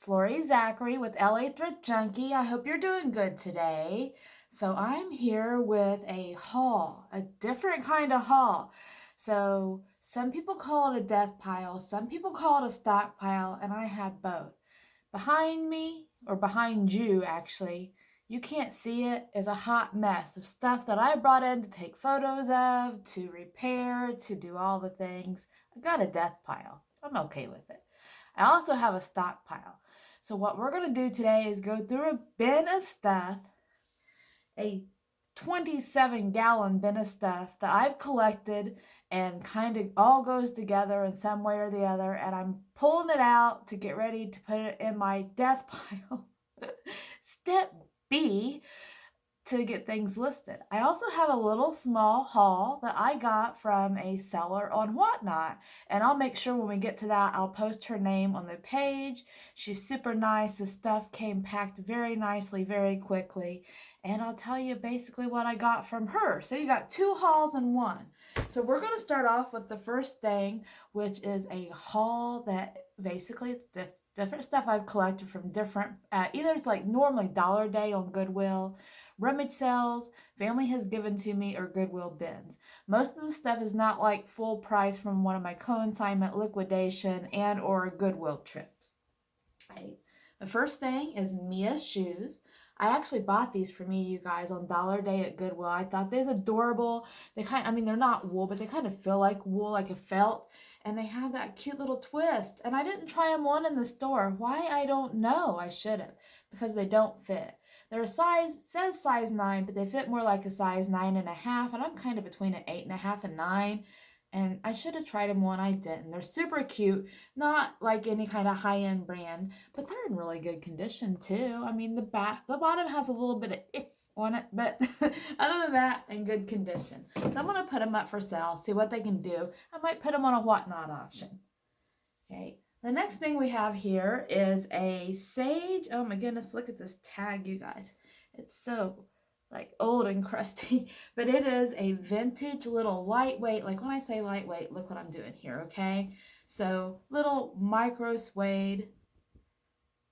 It's Lori Zachary with LA Thrift Junkie. I hope you're doing good today. So I'm here with a haul, a different kind of haul. So some people call it a death pile, some people call it a stockpile, and I have both. Behind me, or behind you actually, you can't see it, is a hot mess of stuff that I brought in to take photos of, to repair, to do all the things. I got a death pile. I'm okay with it. I also have a stockpile. So what we're going to do today is go through a bin of stuff, a 27-gallon bin of stuff that I've collected and kind of all goes together in some way or the other, and I'm pulling it out to get ready to put it in my death pile. Step B, to get things listed. I also have a little small haul that I got from a seller on Whatnot, and I'll make sure when we get to that, I'll post her name on the page. She's super nice. The stuff came packed very nicely, very quickly, and I'll tell you basically what I got from her. So you got two hauls in one. So we're going to start off with the first thing, which is a haul that basically it's different stuff I've collected from different, either it's like normally Dollar Day on Goodwill, rummage sales, family has given to me, or Goodwill Bins. Most of the stuff is not like full price from one of my consignment, liquidation, and or Goodwill trips. Right. The first thing is Mia's shoes. I actually bought these for me, you guys, on Dollar Day at Goodwill. I thought they're adorable. They're not wool, but they kind of feel like wool, like a felt. And they have that cute little twist. And I didn't try them on in the store. Why? I don't know. I should have, because they don't fit. They're a size, it says size 9, but they fit more like a size 9.5. And I'm kind of between an 8.5 and 9. And I should have tried them on, I didn't. They're super cute, not like any kind of high-end brand, but they're in really good condition too. I mean, the bottom has a little bit of ick on it, but other than that, in good condition. So I'm going to put them up for sale, see what they can do. I might put them on a Whatnot auction. Okay, the next thing we have here is a sage. Oh my goodness, look at this tag, you guys. It's so like old and crusty, but it is a vintage little lightweight. Like when I say lightweight, look what I'm doing here, okay? So little micro suede.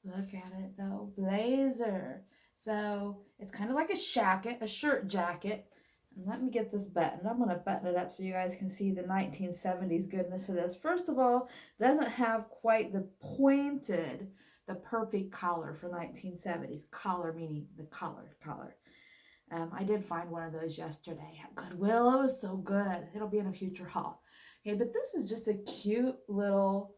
Look at it though, blazer. So it's kind of like a jacket, a shirt jacket. And let me get this button. I'm going to button it up so you guys can see the 1970s goodness of this. First of all, it doesn't have quite the pointed, the perfect collar for 1970s. Collar meaning the collared collar. I did find one of those yesterday at Goodwill. It was so good. It'll be in a future haul. Okay, but this is just a cute little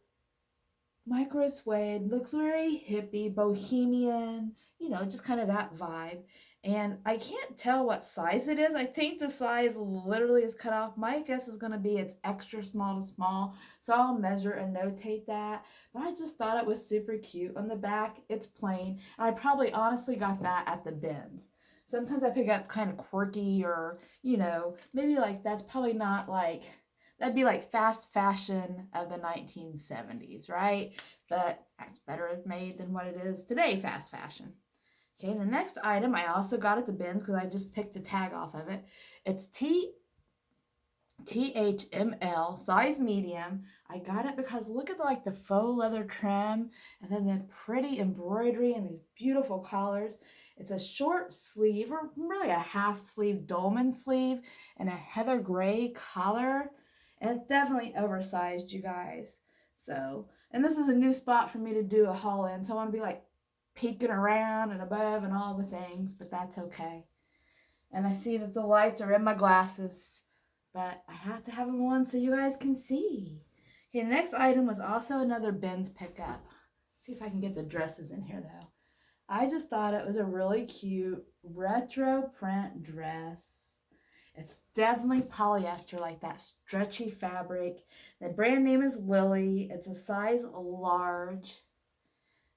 micro suede. Looks very hippie, bohemian, just kind of that vibe. And I can't tell what size it is. I think the size literally is cut off. My guess is going to be it's extra small to small. So I'll measure and notate that. But I just thought it was super cute. On the back, it's plain. And I probably honestly got that at the bins. Sometimes I pick up kind of quirky or, maybe like that's probably not like, that'd be like fast fashion of the 1970s, right? But that's better made than what it is today, fast fashion. Okay, the next item I also got at the bins because I just picked the tag off of it. It's THML, size medium. I got it because look at the faux leather trim and then the pretty embroidery and these beautiful collars. It's a short sleeve, or really a half sleeve dolman sleeve, and a heather gray collar. And it's definitely oversized, you guys. So, and this is a new spot for me to do a haul in. So I want to be like peeking around and above and all the things, but that's okay. And I see that the lights are in my glasses, but I have to have them on so you guys can see. Okay, the next item was also another bins pickup. Let's see if I can get the dresses in here though. I just thought it was a really cute retro print dress. It's definitely polyester, like that stretchy fabric. The brand name is Lily. It's a size large.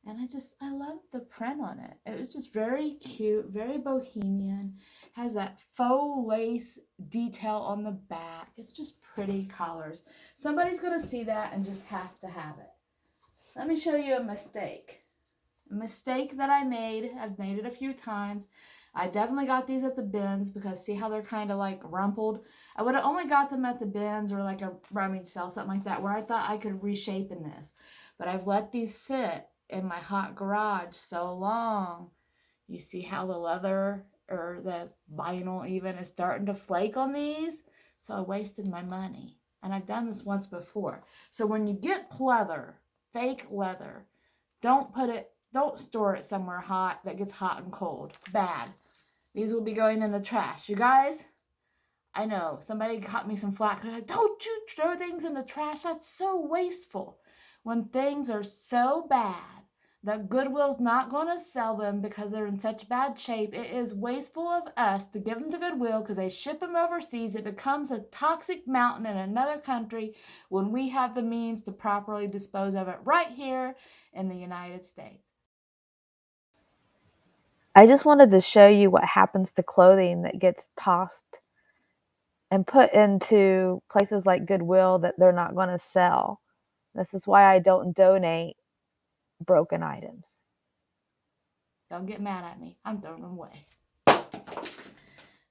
And I love the print on it. It was just very cute, very bohemian. Has that faux lace detail on the back. It's just pretty collars. Somebody's going to see that and just have to have it. Let me show you a mistake. A mistake that I made. I've made it a few times. I definitely got these at the bins because see how they're kind of like rumpled? I would have only got them at the bins or like a rummage sale, something like that, where I thought I could reshape in this. But I've let these sit in my hot garage so long. You see how the leather or the vinyl even is starting to flake on these? So I wasted my money. And I've done this once before. So when you get leather, fake leather, don't store it somewhere hot that gets hot and cold. Bad. These will be going in the trash. You guys, I know somebody cut me some flack. They're like, don't you throw things in the trash? That's so wasteful. When things are so bad that Goodwill's not going to sell them because they're in such bad shape, it is wasteful of us to give them to Goodwill because they ship them overseas. It becomes a toxic mountain in another country when we have the means to properly dispose of it right here in the United States. I just wanted to show you what happens to clothing that gets tossed and put into places like Goodwill that they're not going to sell. This is why I don't donate broken items. Don't get mad at me. I'm throwing them away.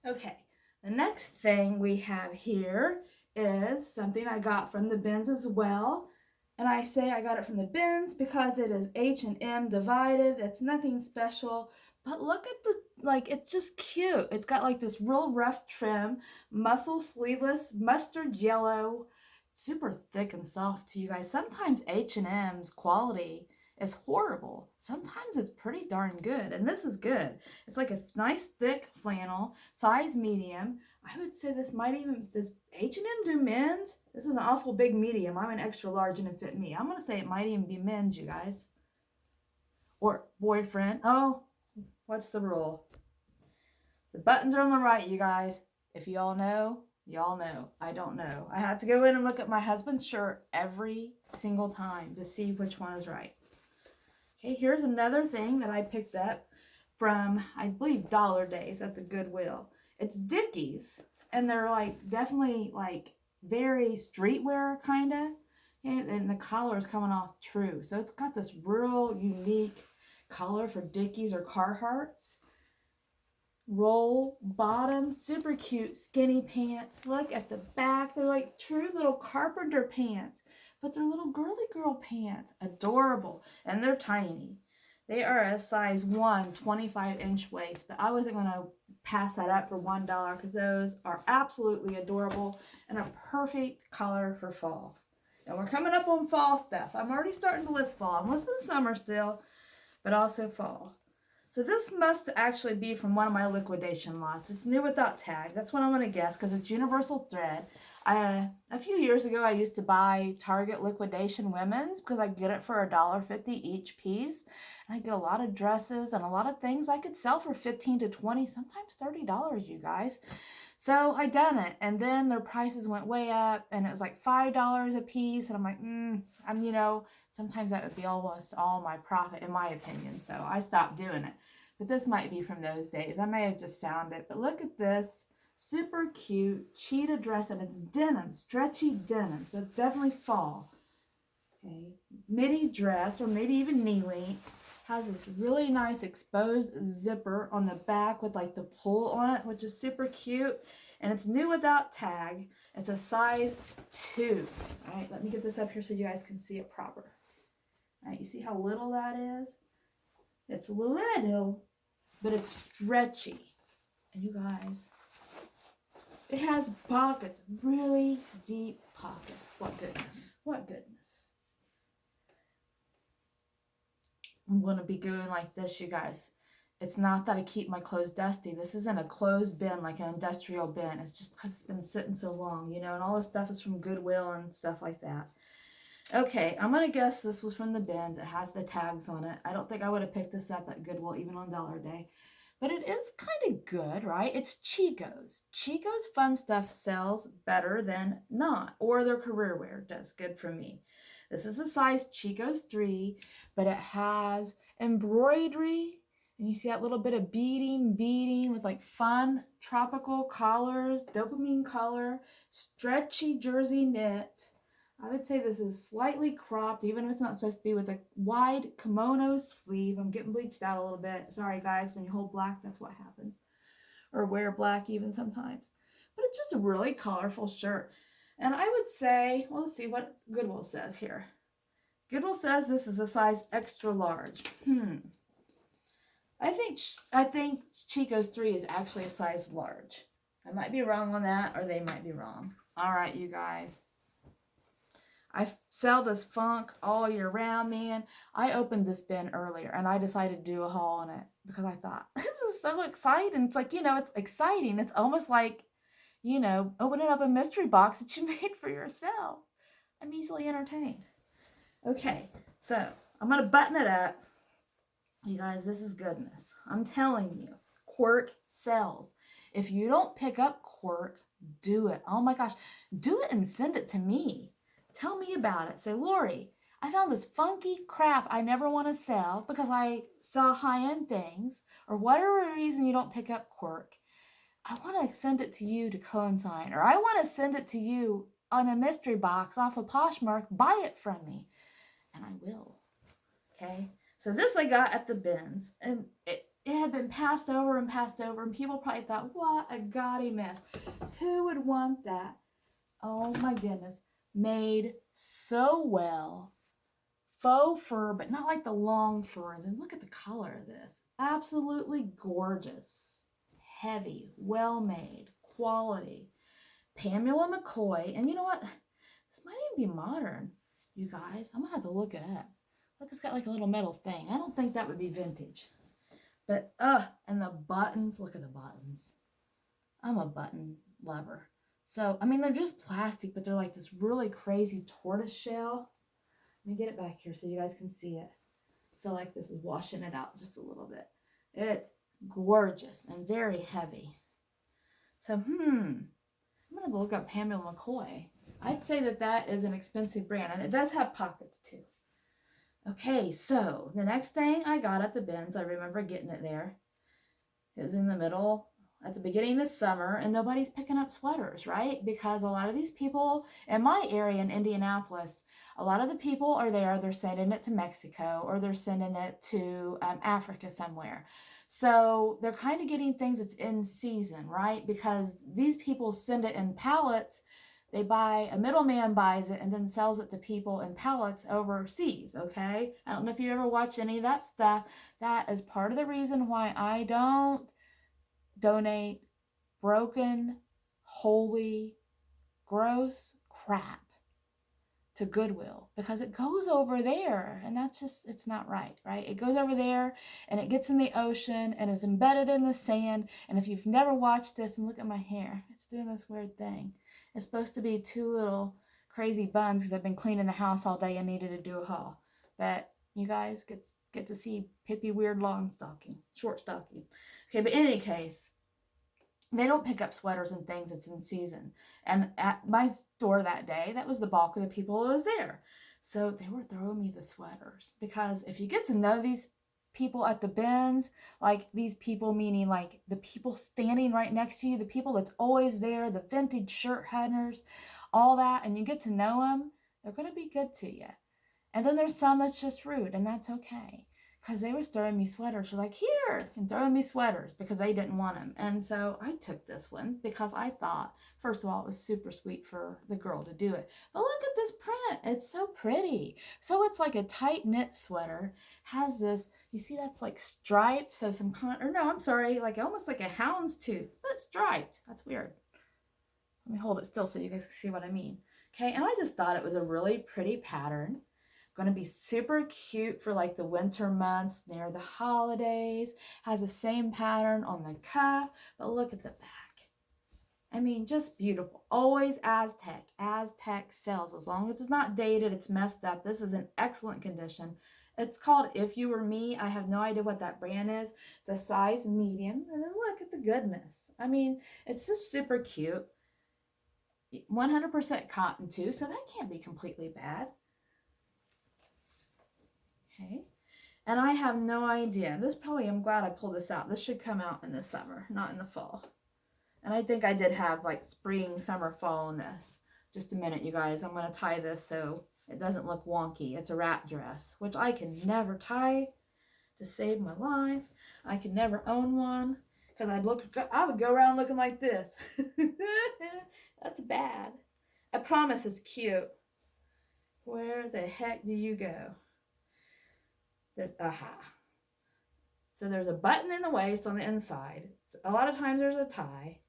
Okay, the next thing we have here is something I got from the bins as well. And I say I got it from the bins because it is H&M divided. It's nothing special. But look at it's just cute. It's got like this real rough trim, muscle sleeveless, mustard yellow, super thick and soft to you guys. Sometimes H&M's quality is horrible. Sometimes it's pretty darn good. And this is good. It's like a nice thick flannel, size medium. I would say does H&M do men's? This is an awful big medium. I'm an extra large and it fit me. I'm going to say it might even be men's, you guys. Or boyfriend. Oh, what's the rule? The buttons are on the right, you guys. If you all know, y'all know. I don't know. I have to go in and look at my husband's shirt every single time to see which one is right. Okay, here's another thing that I picked up from, I believe, Dollar Days at the Goodwill. It's Dickies, and they're definitely very streetwear kind of, and the collar is coming off true. So it's got this real unique collar for Dickies or Carhartts. Roll bottom, super cute skinny pants. Look at the back. They're like true little carpenter pants, but they're little girly girl pants. Adorable. And they're tiny. They are a size 1, 25-inch waist, but I wasn't going to pass that up for $1 because those are absolutely adorable and a perfect color for fall. And we're coming up on fall stuff. I'm already starting to list fall. I'm listing summer still, but also fall. So this must actually be from one of my liquidation lots. It's new without tag. That's what I'm going to guess because it's universal thread. A few years ago, I used to buy Target liquidation women's because I get it for $1.50 each piece. And I get a lot of dresses and a lot of things I could sell for $15 to $20, sometimes $30, you guys. So I done it. And then their prices went way up and it was like $5 a piece. And I'm like, sometimes that would be almost all my profit in my opinion. So I stopped doing it. But this might be from those days. I may have just found it. But look at this. Super cute cheetah dress, and it's denim, stretchy denim, so it's definitely fall. Okay, midi dress, or maybe even knee length, has this really nice exposed zipper on the back with the pull on it, which is super cute, and it's new without tag. It's a size 2. All right, let me get this up here so you guys can see it proper. All right, you see how little that is? It's little, but it's stretchy, and you guys, it has pockets, really deep pockets. What goodness. What goodness. I'm going to be going like this, you guys. It's not that I keep my clothes dusty. This isn't a closed bin like an industrial bin. It's just because it's been sitting so long, and all this stuff is from Goodwill and stuff like that. Okay, I'm going to guess this was from the bins. It has the tags on it. I don't think I would have picked this up at Goodwill even on Dollar Day. But it is kind of good, right? It's Chico's. Chico's fun stuff sells better than not, or their career wear does good for me. This is a size Chico's 3, but it has embroidery, and you see that little bit of beading with fun tropical collars, dopamine color, stretchy jersey knit. I would say this is slightly cropped, even if it's not supposed to be, with a wide kimono sleeve. I'm getting bleached out a little bit. Sorry, guys. When you hold black, that's what happens. Or wear black even sometimes. But it's just a really colorful shirt. And I would say, well, let's see what Goodwill says here. Goodwill says this is a size extra large. I think Chico's 3 is actually a size large. I might be wrong on that, or they might be wrong. All right, you guys. I sell this funk all year round, man. I opened this bin earlier, and I decided to do a haul on it because I thought, this is so exciting. It's like, it's exciting. It's almost like, opening up a mystery box that you made for yourself. I'm easily entertained. Okay, so I'm going to button it up. You guys, this is goodness. I'm telling you, Quirk sells. If you don't pick up Quirk, do it. Oh my gosh, do it and send it to me. Tell me about it. Say, Lori, I found this funky crap I never want to sell because I sell high-end things, or whatever reason you don't pick up Quirk. I want to send it to you to consign, or I want to send it to you on a mystery box off of Poshmark. Buy it from me. And I will. Okay? So this I got at the bins, and it had been passed over, and people probably thought, what a gaudy mess. Who would want that? Oh my goodness. Made so well. Faux fur, but not like the long furs. And look at the color of this. Absolutely gorgeous. Heavy, well made, quality. Pamela McCoy. And you know what? This might even be modern, you guys. I'm going to have to look it up. Look, it's got like a little metal thing. I don't think that would be vintage. But, and the buttons. Look at the buttons. I'm a button lover. So, I mean, they're just plastic, but they're like this really crazy tortoise shell. Let me get it back here so you guys can see it. I feel like this is washing it out just a little bit. It's gorgeous and very heavy. So, I'm going to look up Pamela McCoy. I'd say that is an expensive brand, and it does have pockets too. Okay, so the next thing I got at the bins, I remember getting it there. It was in the middle, at the beginning of summer, and nobody's picking up sweaters, right? Because a lot of these people in my area in Indianapolis, a lot of the people are there, they're sending it to Mexico, or they're sending it to Africa somewhere. So they're kind of getting things that's in season, right? Because these people send it in pallets. A middleman buys it and then sells it to people in pallets overseas, okay? I don't know if you ever watch any of that stuff. That is part of the reason why I don't donate broken, holy, gross crap to Goodwill, because it goes over there, and it's not right? It goes over there and it gets in the ocean and is embedded in the sand. And if you've never watched this, and look at my hair, it's doing this weird thing. It's supposed to be 2 little crazy buns because I've been cleaning the house all day and needed to do a haul. But you guys get to see Pippi Weird short stocking. Okay, but in any case, they don't pick up sweaters and things that's in season. And at my store that day, that was the bulk of the people that was there. So they were throwing me the sweaters. Because if you get to know these people at the bins, like these people meaning like the people standing right next to you, the people that's always there, the vintage shirt hunters, all that, and you get to know them, they're going to be good to you. And then there's some that's just rude, and that's okay. Because they were throwing me sweaters. They're like, here, and throwing me sweaters because they didn't want them. And so I took this one because I thought, first of all, it was super sweet for the girl to do it. But look at this print. It's so pretty. So it's like a tight knit sweater. Has this, you see that's like striped. So like almost like a houndstooth, but striped. That's weird. Let me hold it still so you guys can see what I mean. Okay, and I just thought it was a really pretty pattern. Going to be super cute for like the winter months near the holidays. Has the same pattern on the cuff, but look at the back. I mean, just beautiful. Always Aztec. Aztec sells. As long as it's not dated, it's messed up. This is in excellent condition. It's called If You Were Me. I have no idea what that brand is. It's a size medium. And then look at the goodness. I mean, it's just super cute. 100% cotton too, so that can't be completely bad. Okay, and I have no idea. I'm glad I pulled this out. This should come out in the summer, not in the fall. And I think I did have like spring, summer, fall in this. Just a minute, you guys. I'm going to tie this so it doesn't look wonky. It's a wrap dress, which I can never tie to save my life. I can never own one because I would go around looking like this. That's bad. I promise it's cute. Where the heck do you go? There, aha. So there's a button in the waist on the inside. A lot of times there's a tie.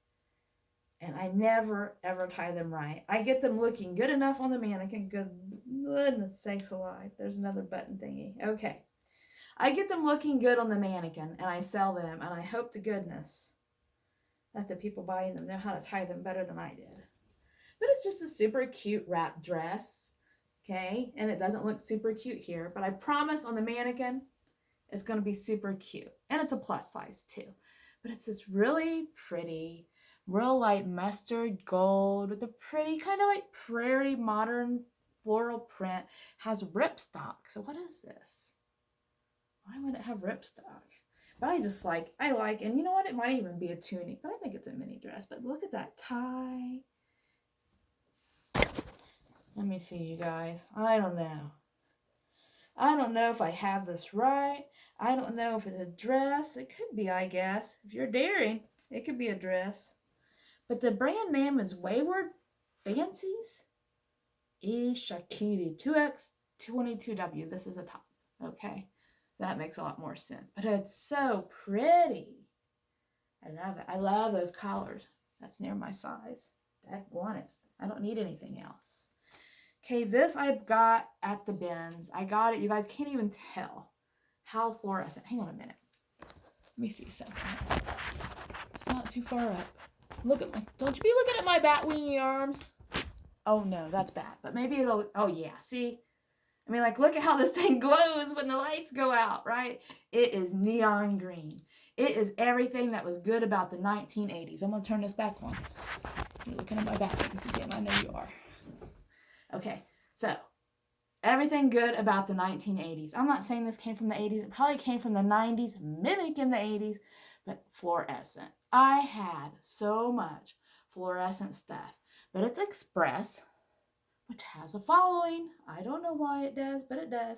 And I never ever tie them right. I get them looking good enough on the mannequin. Goodness sakes alive. There's another button thingy. Okay. I get them looking good on the mannequin and I sell them, and I hope to goodness that the people buying them know how to tie them better than I did. But it's just a super cute wrap dress. Okay. And it doesn't look super cute here, but I promise on the mannequin it's going to be super cute. And it's a plus size too. But it's this really pretty, real light mustard gold with a pretty kind of like prairie modern floral print. Has ripstock. So what is this? Why would it have ripstock? But I like, and you know what? It might even be a tunic, but I think it's a mini dress. But look at that tie. Let me see, you guys. I don't know. I don't know if I have this right. I don't know if it's a dress. It could be, I guess. If you're daring, it could be a dress. But the brand name is Wayward Fancies E Shakiri 2X22W. This is a top. Okay. That makes a lot more sense. But it's so pretty. I love it. I love those collars. That's near my size. I want it. I don't need anything else. Okay, this I got at the bins. I got it. You guys can't even tell how fluorescent. Hang on a minute. Let me see something. It's not too far up. Look at my, don't you be looking at my bat wingy arms. Oh no, that's bad. But maybe it'll, oh yeah, see? I mean, like, look at how this thing glows when the lights go out, right? It is neon green. It is everything that was good about the 1980s. I'm going to turn this back on. You're looking at my back wings again. I know you are. Okay, so everything good about the 1980s. I'm not saying this came from the 80s. It probably came from the 90s, mimicking the 80s, but fluorescent. I had so much fluorescent stuff, but it's Express, which has a following. I don't know why it does, but it does.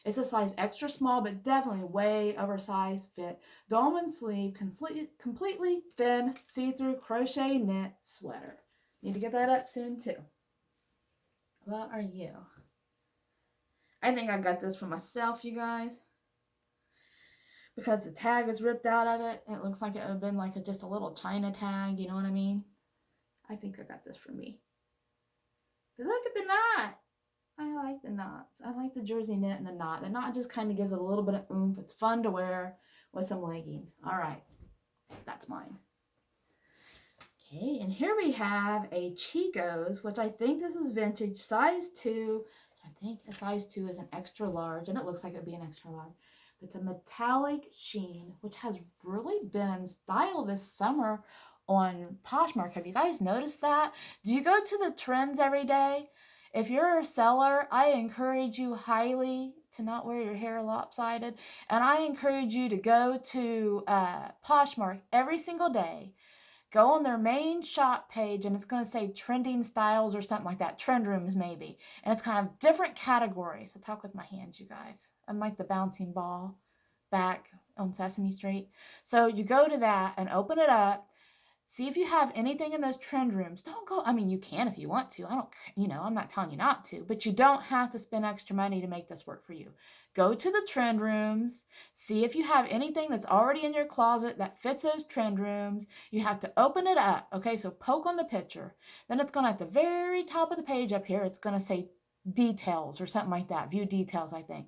It's a size extra small, but definitely way oversized fit. Dolman sleeve, completely thin, see-through crochet knit sweater. Need to get that up soon too. What are you? I think I got this for myself, you guys. Because the tag is ripped out of it. It looks like it would have been like just a little China tag, you know what I mean? I think I got this for me. But look at the knot. I like the knots. I like the jersey knit and the knot. The knot just kind of gives it a little bit of oomph. It's fun to wear with some leggings. All right. That's mine. Okay, and here we have a Chico's, which I think this is vintage, size 2. I think a size 2 is an extra large, and it looks like it would be an extra large. It's a metallic sheen, which has really been in style this summer on Poshmark. Have you guys noticed that? Do you go to the trends every day? If you're a seller, I encourage you highly to not wear your hair lopsided. And I encourage you to go to Poshmark every single day. Go on their main shop page, and it's going to say trending styles or something like that. Trend rooms, maybe. And it's kind of different categories. I talk with my hands, you guys. I'm like the bouncing ball back on Sesame Street. So you go to that and open it up. See if you have anything in those trend rooms. Don't go, I mean, you can if you want to. I don't, I'm not telling you not to, but you don't have to spend extra money to make this work for you. Go to the trend rooms. See if you have anything that's already in your closet that fits those trend rooms. You have to open it up. Okay, so poke on the picture. Then it's going to, at the very top of the page up here, it's going to say details or something like that. View details, I think.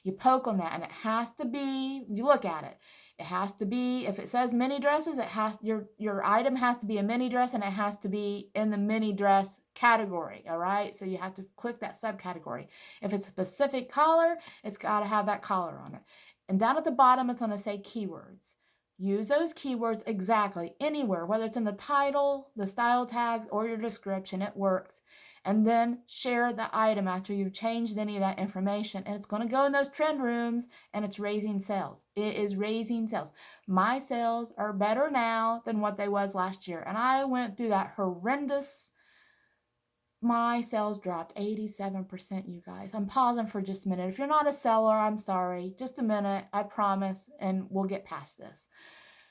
You poke on that, and it has to be, you look at it. It has to be, if it says mini dresses, it has, your item has to be a mini dress, and it has to be in the mini dress category, all right? So you have to click that subcategory. If it's a specific collar, it's got to have that collar on it. And down at the bottom, it's going to say keywords. Use those keywords exactly anywhere, whether it's in the title, the style tags, or your description, it works. And then share the item after you've changed any of that information. And it's going to go in those trend rooms, and it's raising sales. It is raising sales. My sales are better now than what they was last year. And I went through that horrendous, my sales dropped 87%, you guys. I'm pausing for just a minute. If you're not a seller, I'm sorry. Just a minute, I promise, and we'll get past this.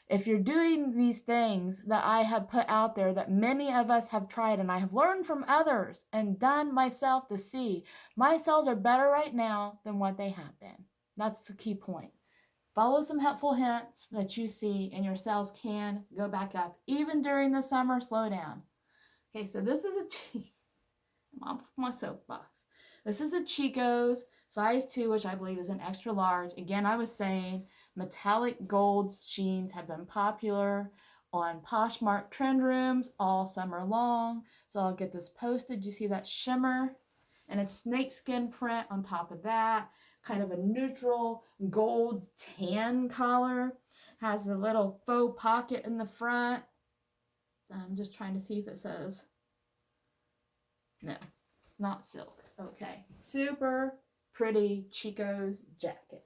if you're doing these things that I have put out there that many of us have tried and I have learned from others and done myself to see, my sales are better right now than what they have been. That's the key point. Follow some helpful hints that you see and your sales can go back up even during the summer slowdown. Okay, so this is I'm off my soapbox. This is a Chico's size 2, which I believe is an extra large. Again, I was saying metallic gold jeans have been popular on Poshmark trend rooms all summer long. So I'll get this posted. You see that shimmer? And it's snakeskin print on top of that. Kind of a neutral gold tan collar. Has a little faux pocket in the front. So I'm just trying to see if it says. No, not silk. Okay, super pretty Chico's jacket.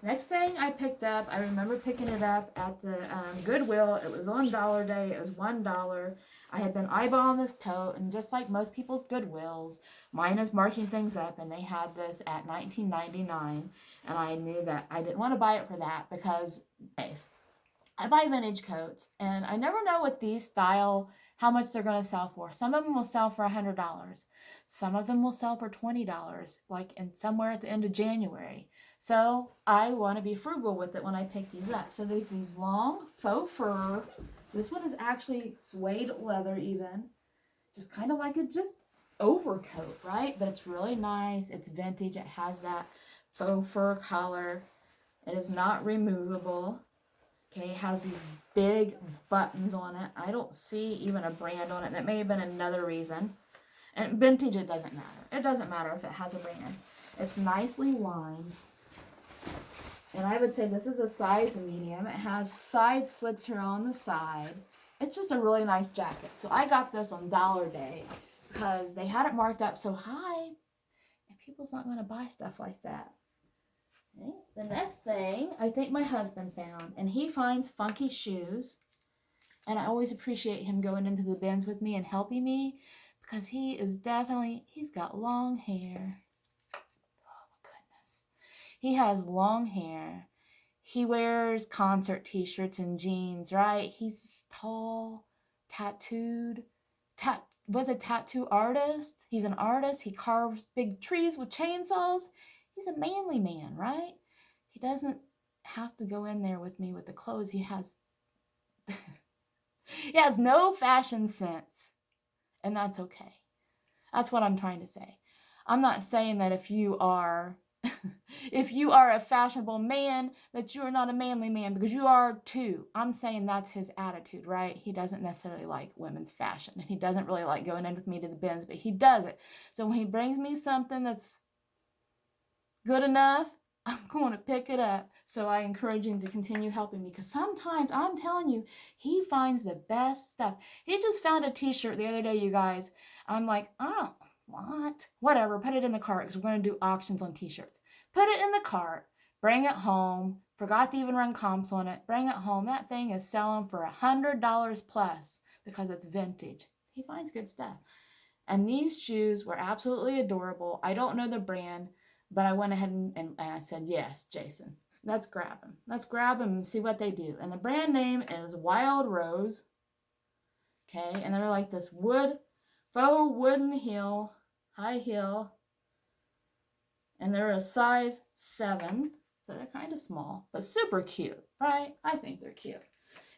Next thing I picked up, I remember picking it up at the Goodwill. It was on Dollar Day. It was $1. I had been eyeballing this coat, and just like most people's Goodwills, mine is marking things up, and they had this at $19.99, and I knew that I didn't want to buy it for that because I buy vintage coats, and I never know what these style, how much they're going to sell for. Some of them will sell for $100. Some of them will sell for $20, like in somewhere at the end of January. So I want to be frugal with it when I pick these up. So there's these long faux fur. This one is actually suede leather even. Just kind of like a just overcoat, right? But it's really nice. It's vintage. It has that faux fur collar. It is not removable. Okay, it has these big buttons on it. I don't see even a brand on it. That may have been another reason. And vintage, it doesn't matter. It doesn't matter if it has a brand. It's nicely lined. And I would say this is a size medium. It has side slits here on the side. It's just a really nice jacket. So I got this on Dollar Day because they had it marked up so high. And people's not going to buy stuff like that. Okay. The next thing I think my husband found, and he finds funky shoes, and I always appreciate him going into the bins with me and helping me because he's got long hair. Oh my goodness. He has long hair. He wears concert t-shirts and jeans, right? He's tall, tattooed, was a tattoo artist. He's an artist. He carves big trees with chainsaws. He's a manly man, right? He doesn't have to go in there with me with the clothes. He has no fashion sense. And that's okay. That's what I'm trying to say. I'm not saying that if you are a fashionable man, that you are not a manly man, because you are too. I'm saying that's his attitude, right? He doesn't necessarily like women's fashion, and he doesn't really like going in with me to the bins, but he does it. So when he brings me something that's good enough, I'm going to pick it up. So I encourage him to continue helping me, because sometimes, I'm telling you, he finds the best stuff. He just found a t-shirt the other day, you guys. I'm like, oh, what? Whatever, put it in the cart, because we're going to do auctions on t-shirts. Put it in the cart, bring it home, forgot to even run comps on it, bring it home. That thing is selling for $100 plus because it's vintage. He finds good stuff. And these shoes were absolutely adorable. I don't know the brand, but I went ahead and I said, yes, Jason, let's grab them. Let's grab them and see what they do. And the brand name is Wild Rose. Okay, and they're like this faux wooden heel, high heel. And they're a size 7. So they're kind of small, but super cute, right? I think they're cute.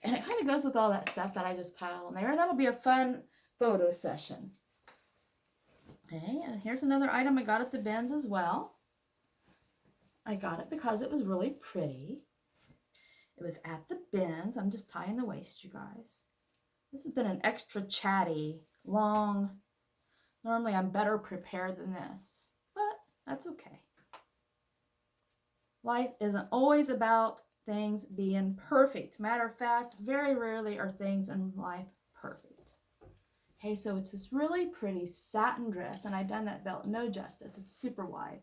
And it kind of goes with all that stuff that I just piled in there. That'll be a fun photo session. Okay, and here's another item I got at the bins as well. I got it because it was really pretty. It was at the bins. I'm just tying the waist, you guys. This has been an extra chatty, long. Normally I'm better prepared than this, but that's okay. Life isn't always about things being perfect. Matter of fact, very rarely are things in life perfect. Okay, so it's this really pretty satin dress, and I've done that belt no justice. It's super wide.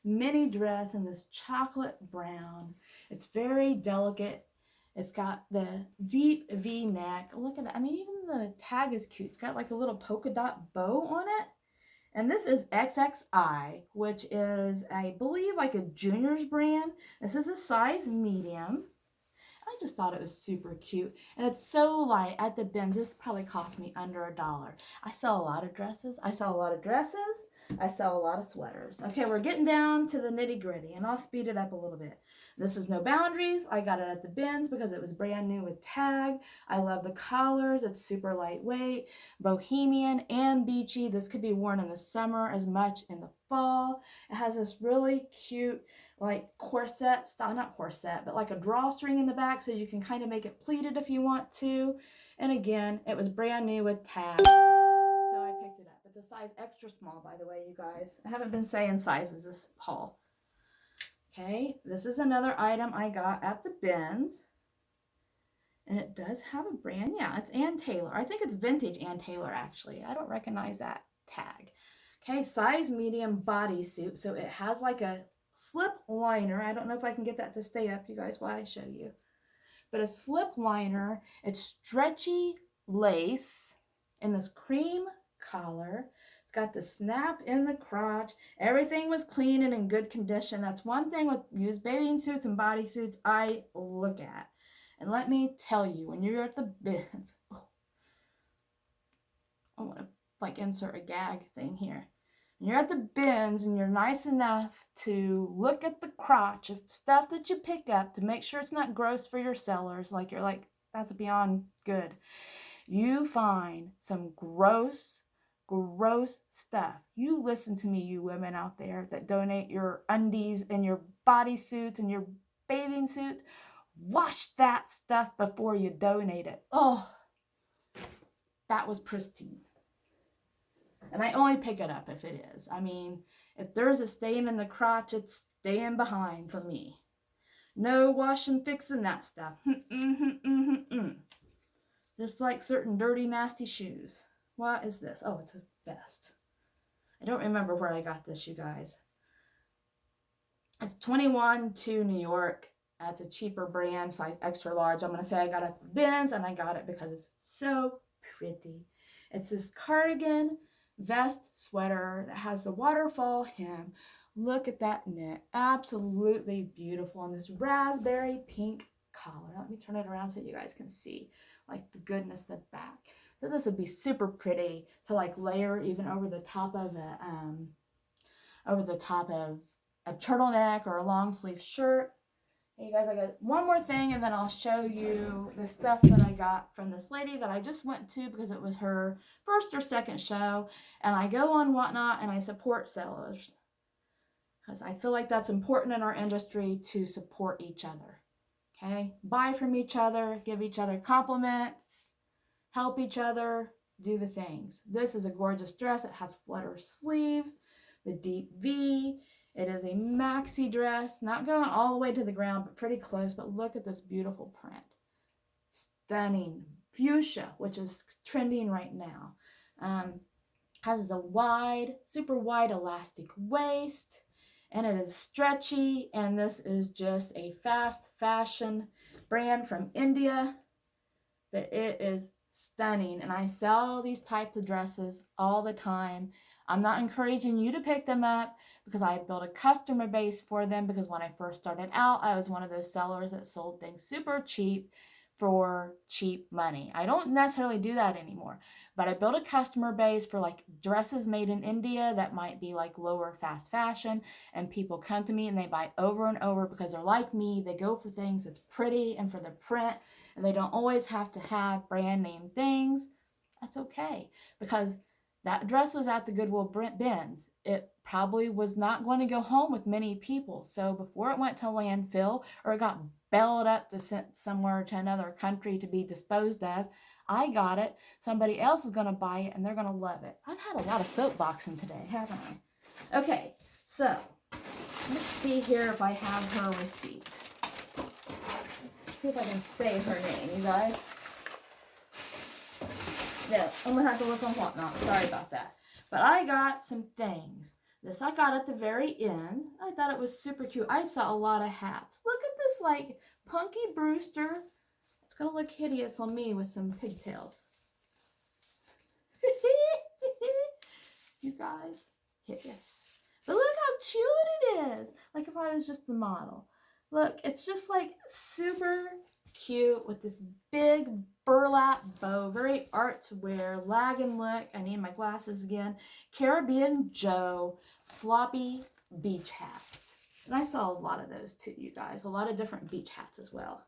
Mini dress in this chocolate brown. It's very delicate. It's got the deep V neck. Look at that. I mean, even the tag is cute. It's got like a little polka dot bow on it. And this is XXI, which is, I believe, like a junior's brand. This is a size medium. I just thought it was super cute. And it's so light at the bins. This probably cost me under $1. I sell a lot of dresses. I sell a lot of dresses. I sell a lot of sweaters. Okay, we're getting down to the nitty gritty, and I'll speed it up a little bit. This is No Boundaries. I got it at the bins because it was brand new with tag. I love the collars. It's super lightweight, bohemian and beachy. This could be worn in the summer as much in the fall. It has this really cute like corset style, not corset, but like a drawstring in the back so you can kind of make it pleated if you want to. And again, it was brand new with tags. So I picked it up. It's a size extra small, by the way, you guys. I haven't been saying sizes this haul. Okay, this is another item I got at the bins. And it does have a brand. Yeah, it's Ann Taylor. I think it's vintage Ann Taylor, actually. I don't recognize that tag. Okay, size medium bodysuit. So it has like a slip liner. I don't know if I can get that to stay up, you guys, while I show you. But a slip liner. It's stretchy lace in this cream collar. It's got the snap in the crotch. Everything was clean and in good condition. That's one thing with used bathing suits and bodysuits I look at. And let me tell you, when you're at the bins, I want to like insert a gag thing here. When you're at the bins and you're nice enough to look at the crotch of stuff that you pick up to make sure it's not gross for your sellers, like you're like, that's beyond good. You find some gross stuff. You listen to me, you women out there that donate your undies and your bodysuits and your bathing suits. Wash that stuff before you donate it. Oh, that was pristine. And I only pick it up if it is. I mean, if there's a stain in the crotch, it's staying behind for me. No washing, fixing that stuff. Just like certain dirty, nasty shoes. What is this? Oh, it's a vest. I don't remember where I got this, you guys. It's 21 to New York. That's a cheaper brand, size extra large. I'm going to say I got it at the bins, and I got it because it's so pretty. It's this cardigan vest sweater that has the waterfall hem. Look at that knit. Absolutely beautiful. And this raspberry pink collar. Let me turn it around so you guys can see like the goodness of the back. So this would be super pretty to like layer even over the top of a turtleneck or a long sleeve shirt. Hey, you guys, I got one more thing, and then I'll show you the stuff that I got from this lady that I just went to because it was her first or second show. And I go on Whatnot and I support sellers because I feel like that's important in our industry to support each other. Okay? Buy from each other, give each other compliments, help each other, do the things. This is a gorgeous dress. It has flutter sleeves, the deep V. It is a maxi dress, not going all the way to the ground, but pretty close. But look at this beautiful print. Stunning. Fuchsia, which is trending right now. Has a wide, super wide elastic waist. And it is stretchy. And this is just a fast fashion brand from India. But it is stunning. And I sell these types of dresses all the time. I'm not encouraging you to pick them up because I built a customer base for them, because when I first started out, I was one of those sellers that sold things super cheap for cheap money. I don't necessarily do that anymore, but I built a customer base for like dresses made in India that might be like lower fast fashion, and people come to me and they buy over and over because they're like me. They go for things that's pretty and for the print, and they don't always have to have brand name things. That's okay, because that dress was at the Goodwill Bins. It probably was not going to go home with many people. So before it went to landfill or it got bailed up to sent somewhere to another country to be disposed of, I got it. Somebody else is going to buy it and they're going to love it. I've had a lot of soapboxing today, haven't I? Okay, so let's see here if I have her receipt. See if I can say her name, you guys. No, I'm going to have to look on Whatnot. Sorry about that. But I got some things. This I got at the very end. I thought it was super cute. I saw a lot of hats. Look at this, like, Punky Brewster. It's going to look hideous on me with some pigtails. You guys, hideous. But look how cute it is. Like if I was just the model. Look, it's just like super cute with this big burlap bow, very arts wear, lag and look. I need my glasses again. Caribbean Joe floppy beach hats. And I saw a lot of those too, you guys. A lot of different beach hats as well.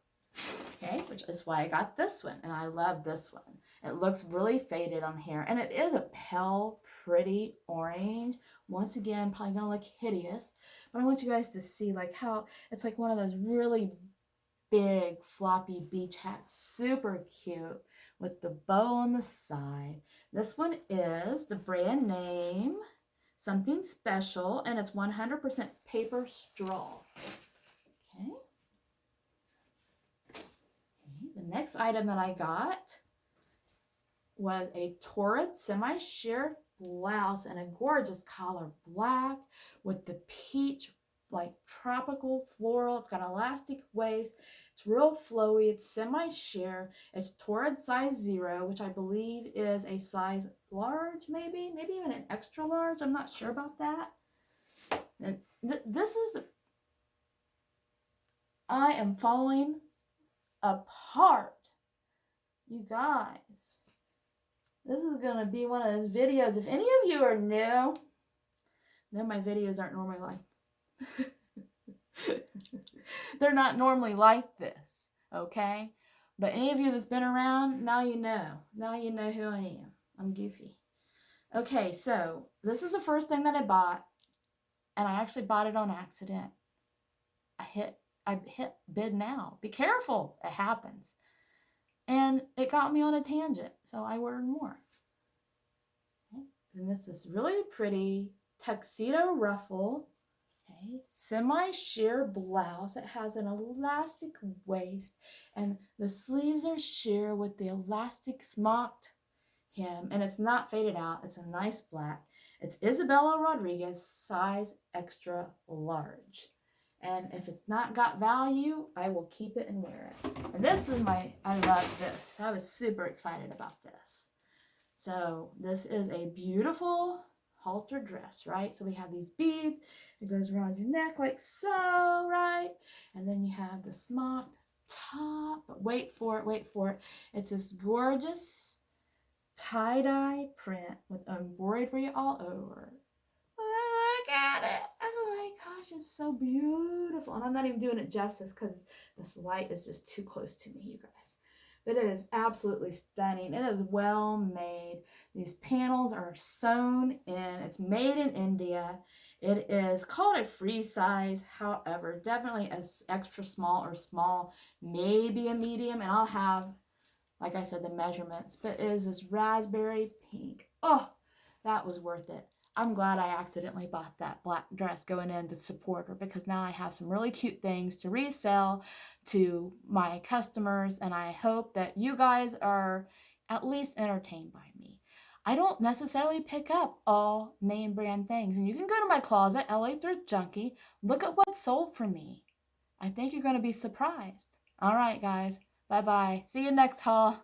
Okay, which is why I got this one. And I love this one. It looks really faded on here. And it is a pale, pretty orange. Once again, probably going to look hideous. But I want you guys to see like how it's like one of those really big floppy beach hats. Super cute with the bow on the side. This one is the brand name Something Special, and it's 100% paper straw. Okay. The next item that I got was a Torrid semi-sheer blouse in a gorgeous color black with the peach like tropical floral. It's got an elastic waist. It's real flowy. It's semi-sheer. It's Torrid size 0, which I believe is a size large, maybe even an extra large. I'm not sure about that. And this is the... I am falling apart, you guys. This is gonna be one of those videos. If any of you are new, then my videos aren't normally like they're not normally like this, okay? But any of you that's been around, now you know. Now you know who I am. I'm goofy. Okay, so this is the first thing that I bought, and I actually bought it on accident. I hit bid now. Be careful, it happens. And it got me on a tangent, so I ordered more. Okay. And this is really pretty tuxedo ruffle, okay, semi-sheer blouse. It has an elastic waist, and the sleeves are sheer with the elastic smocked hem, and it's not faded out. It's a nice black. It's Isabella Rodriguez, size extra large. And if it's not got value, I will keep it and wear it. And this is I love this. I was super excited about this. So this is a beautiful halter dress, right? So we have these beads. It goes around your neck like so, right? And then you have the smocked top. But wait for it. It's this gorgeous tie-dye print with embroidery all over. Look at it. Oh my gosh, it's so beautiful. And I'm not even doing it justice because this light is just too close to me, you guys. But it is absolutely stunning. It is well made. These panels are sewn in. It's made in India. It is called a free size. However, definitely an extra small or small, maybe a medium. And I'll have, like I said, the measurements. But it is this raspberry pink. Oh, that was worth it. I'm glad I accidentally bought that black dress going in to support her, because now I have some really cute things to resell to my customers, and I hope that you guys are at least entertained by me. I don't necessarily pick up all name brand things, and you can go to my closet, LA Thrift Junkie, look at what's sold for me. I think you're going to be surprised. All right, guys. Bye-bye. See you next haul.